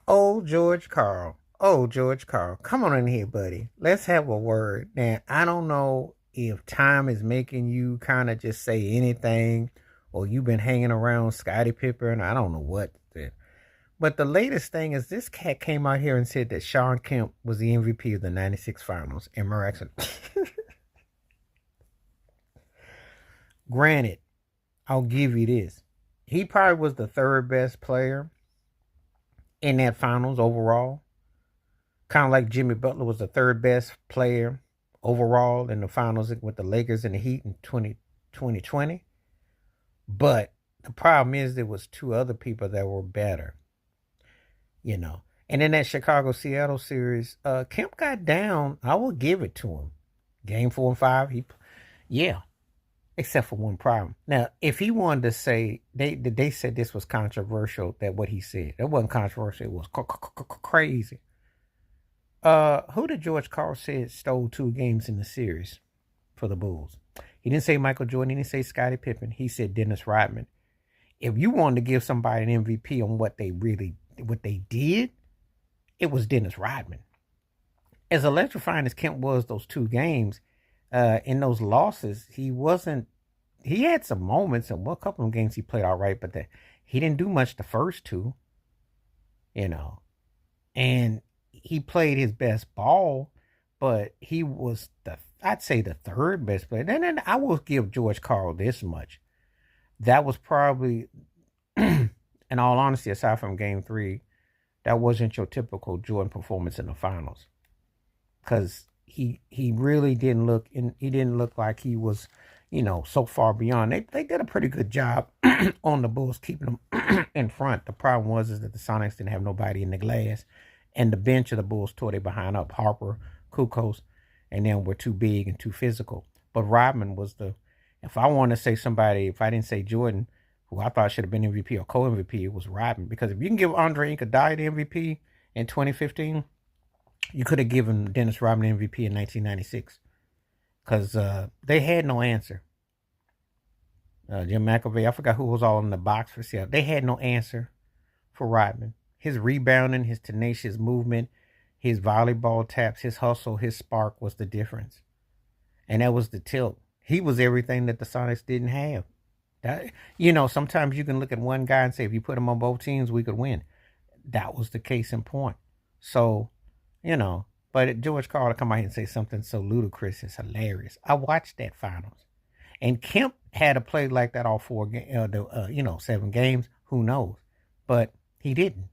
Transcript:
Old George Karl. Oh, George Karl. Come on in here, buddy. Let's have a word. Now, I don't know if time is making you kind of just say anything or you've been hanging around Scottie Pippen. I don't know what. But the latest thing is this cat came out here and said that Shawn Kemp was the MVP of the 96 finals. And miraculous. Granted, I'll give you this. He probably was the third best player in that finals overall. Kind of like Jimmy Butler was the third best player overall in the finals with the Lakers and the Heat in 2020. But the problem is there was two other people that were better, you know. And in that Chicago-Seattle series, Kemp got down. I will give it to him. Game 4 and 5, yeah, except for one problem. Now, if he wanted to say, they said this was controversial, that what he said. It wasn't controversial. It was crazy. Who did George Karl said stole 2 games in the series for the Bulls? He didn't say Michael Jordan. He didn't say Scottie Pippen. He said Dennis Rodman. If you wanted to give somebody an MVP on what they did, it was Dennis Rodman. As electrifying as Kemp was those 2 games, in those losses, he wasn't. He had some moments, and a couple of games he played all right, but he didn't do much the first 2, you know, and he played his best ball, but he was I'd say the third best player. And then I will give George Karl this much. That was probably, in all honesty, aside from game 3, that wasn't your typical Jordan performance in the finals. Because he really didn't look he didn't look like he was, so far beyond. They did a pretty good job on the Bulls keeping them in front. The problem was that the Sonics didn't have nobody in the glass. And the bench of the Bulls tore their behind up. Harper, Kukos, and then were too big and too physical. But Rodman was if I want to say somebody, if I didn't say Jordan, who I thought should have been MVP or co-MVP, it was Rodman. Because if you can give Andre Iguodala the MVP in 2015, you could have given Dennis Rodman MVP in 1996. Because they had no answer. Jim McAvey, I forgot who was all in the box for Seattle. They had no answer for Rodman. His rebounding, his tenacious movement, his volleyball taps, his hustle, his spark was the difference. And that was the tilt. He was everything that the Sonics didn't have. Sometimes you can look at one guy and say, if you put him on both teams, we could win. That was the case in point. So, but George Karl to come out here and say something so ludicrous is hilarious. I watched that finals. And Kemp had a play like that all 7 games. Who knows? But he didn't.